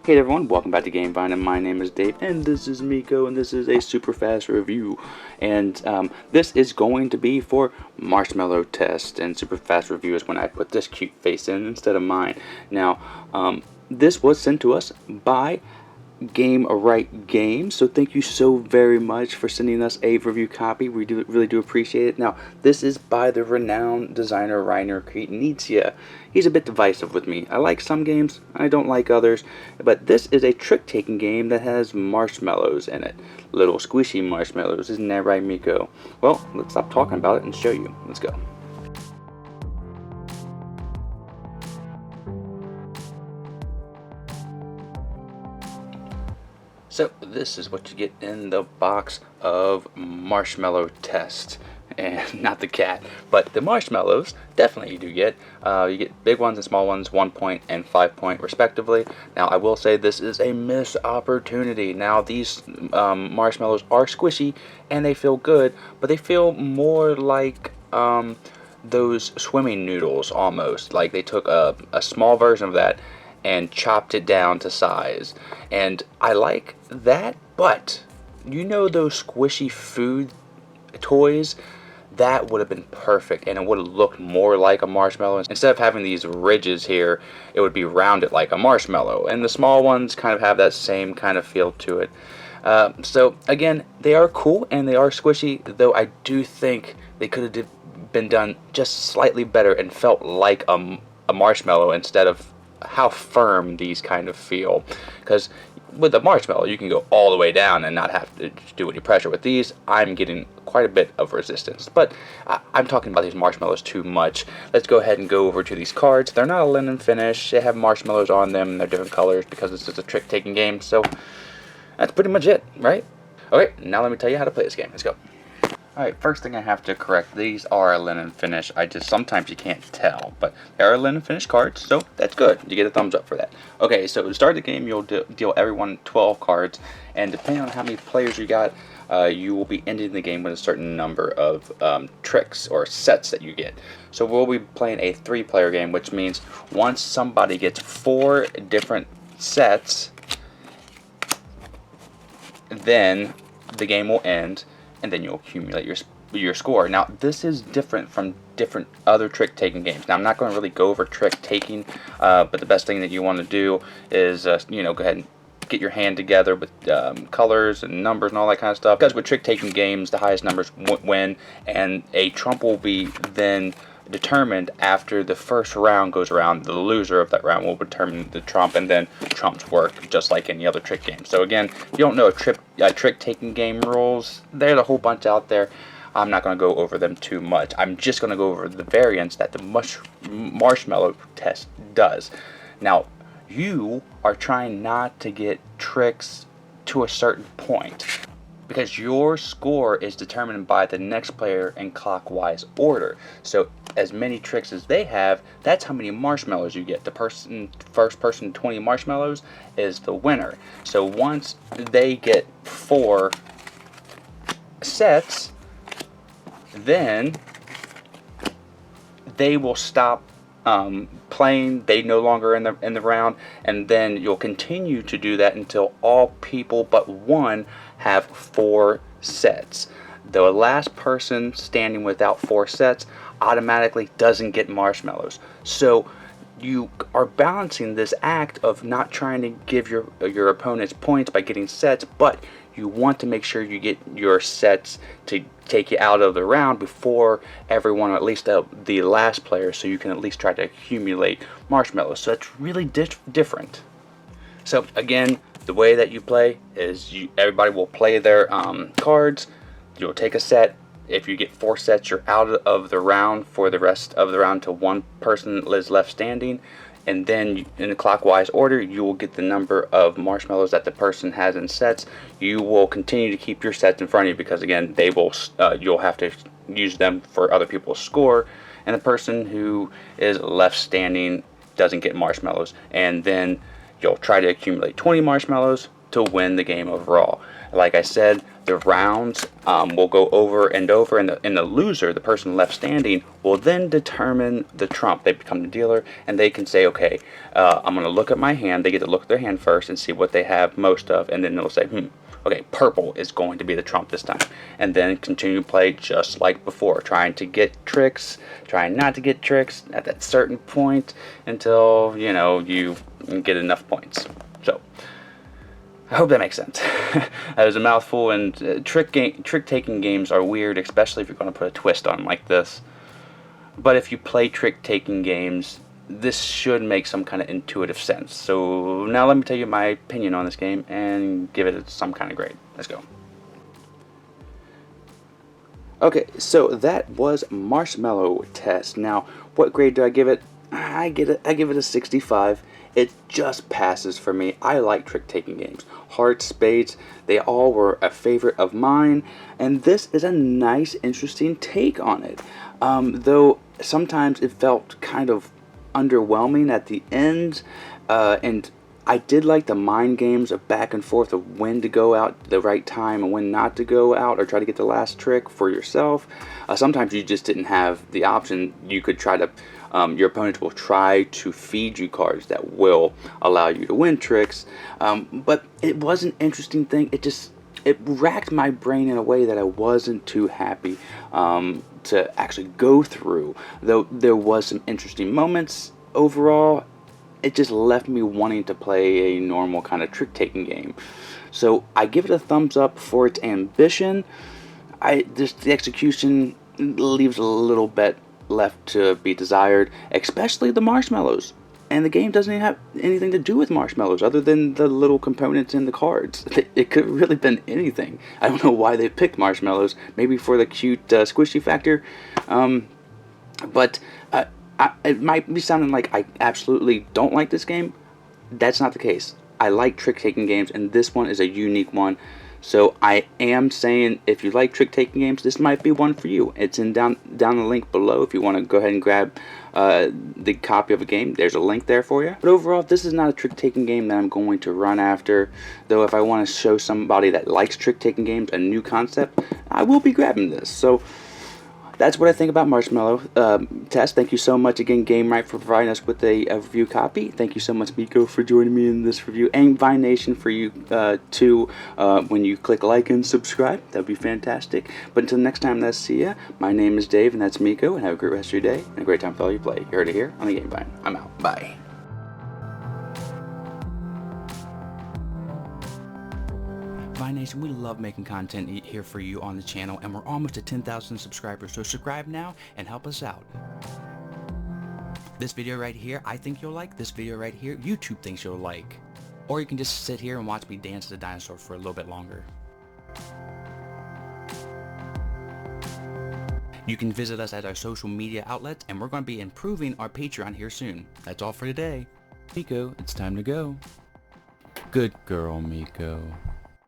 Hey everyone, welcome back to GameVine, and my name is Dave, and this is Miko, and this is a super fast review. And this is going to be for Marshmallow test, and super fast review is when I put this cute face in instead of mine. Now, this was sent to us by Game Right Games, so thank you so very much for sending us a review copy. We really do appreciate it. Now, this is by the renowned designer Reiner Knizia. He's a bit divisive with me. I like some games, I don't like others, but this is a trick-taking game that has marshmallows in it. Little squishy marshmallows, isn't that right, Miko? Well, let's stop talking about it and show you. Let's go. So this is what you get in the box of Marshmallow test, and not the cat, but the marshmallows. Definitely you do get. You get big ones and small ones, 1 point and 5 point respectively. Now I will say this is a missed opportunity. Now these marshmallows are squishy and they feel good, but they feel more like those swimming noodles almost. Like they took a small version of that and chopped it down to size, and I like that. But you know those squishy food toys, that would have been perfect, and it would have looked more like a marshmallow. Instead of having these ridges here, it would be rounded like a marshmallow, and the small ones kind of have that same kind of feel to it. So again, they are cool and they are squishy, though I do think they could have been done just slightly better and felt like a marshmallow instead of how firm these kind of feel. Because with a marshmallow you can go all the way down and not have to do any pressure. With these, I'm getting quite a bit of resistance, but I'm talking about these marshmallows too much. Let's go ahead and go over to these cards. They're not a linen finish, they have marshmallows on them, they're different colors because this is a trick-taking game. So that's pretty much it, right? Okay, now let me tell you how to play this game. Let's go. Alright, first thing I have to correct, these are a linen finish. Sometimes you can't tell, but they are linen finish cards, so that's good. You get a thumbs up for that. Okay, so to start the game, you'll deal everyone 12 cards, and depending on how many players you got, you will be ending the game with a certain number of tricks or sets that you get. So we'll be playing a 3-player game, which means once somebody gets 4 different sets, then the game will end, and then you'll accumulate your score. Now, this is different from different other trick-taking games. Now, I'm not going to really go over trick-taking, but the best thing that you want to do is, go ahead and get your hand together with colors and numbers and all that kind of stuff. Because with trick-taking games, the highest numbers win, and a trump will be then determined after the first round goes around. The loser of that round will determine the trump, and then trumps work just like any other trick game. So again, if you don't know trick-taking game rules, there's a whole bunch out there. I'm not going to go over them too much. I'm just going to go over the variants that the marshmallow test does. Now, you are trying not to get tricks to a certain point, because your score is determined by the next player in clockwise order. So as many tricks as they have, that's how many marshmallows you get. The first person to 20 marshmallows is the winner. So once they get 4 sets, then they will stop playing. They no longer in the round, and then you'll continue to do that until all people but one have 4 sets. The last person standing without 4 sets automatically doesn't get marshmallows. So you are balancing this act of not trying to give your opponents points by getting sets, but you want to make sure you get your sets to take you out of the round before everyone, or at least the last player, so you can at least try to accumulate marshmallows. So it's really different. So again, the way that you play is everybody will play their cards. You'll take a set. If you get 4 sets, you're out of the round for the rest of the round till one person is left standing. And then in the clockwise order, you will get the number of marshmallows that the person has in sets. You will continue to keep your sets in front of you, because again, you'll have to use them for other people's score, and the person who is left standing doesn't get marshmallows. And then you'll try to accumulate 20 marshmallows to win the game overall. Like I said, the rounds will go over and over, and the loser, the person left standing, will then determine the trump. They become the dealer, and they can say, okay, I'm going to look at my hand. They get to look at their hand first and see what they have most of, and then they'll say, okay, purple is going to be the trump this time. And then continue to play just like before, trying to get tricks, trying not to get tricks at that certain point until, you know, you get enough points. So, I hope that makes sense. That was a mouthful, and trick-taking games are weird, especially if you're going to put a twist on them like this. But if you play trick-taking games, this should make some kind of intuitive sense. So now let me tell you my opinion on this game and give it some kind of grade. Let's go. Okay, so that was Marshmallow Test. Now, what grade do I give it? I give it a 65. It just passes for me. I like trick-taking games. Hearts, spades, they all were a favorite of mine, and this is a nice, interesting take on it. Though sometimes it felt kind of underwhelming at the end, and I did like the mind games of back and forth of when to go out the right time and when not to go out, or try to get the last trick for yourself. Sometimes you just didn't have the option. You could try to, your opponents will try to feed you cards that will allow you to win tricks, but it was an interesting thing. It racked my brain in a way that I wasn't too happy to actually go through. Though there was some interesting moments, overall, it just left me wanting to play a normal kind of trick-taking game. So I give it a thumbs up for its ambition. The execution leaves a little bit left to be desired, especially the marshmallows. And the game doesn't even have anything to do with marshmallows other than the little components in the cards. It could have really been anything. I don't know why they picked marshmallows. Maybe for the cute squishy factor. But it might be sounding like I absolutely don't like this game. That's not the case. I like trick-taking games, and this one is a unique one. So I am saying, if you like trick-taking games, this might be one for you. It's down the link below if you want to go ahead and grab the copy of a game. There's a link there for you. But overall, this is not a trick-taking game that I'm going to run after. Though if I want to show somebody that likes trick-taking games a new concept, I will be grabbing this. So that's what I think about Marshmallow Test. Thank you so much again, GameRight, for providing us with a review copy. Thank you so much, Miko, for joining me in this review. And Vine Nation for you too. When you click like and subscribe, that would be fantastic. But until next time, let's see ya. My name is Dave, and that's Miko. And have a great rest of your day and a great time for all you play. You heard it here on the Game Vine. I'm out. Bye. Vine Nation, we love making content here for you on the channel, and we're almost at 10,000 subscribers, so subscribe now and help us out. This video right here, I think you'll like. This video right here, YouTube thinks you'll like. Or you can just sit here and watch me dance the dinosaur for a little bit longer. You can visit us at our social media outlets, and we're going to be improving our Patreon here soon. That's all for today. Miko, it's time to go. Good girl, Miko.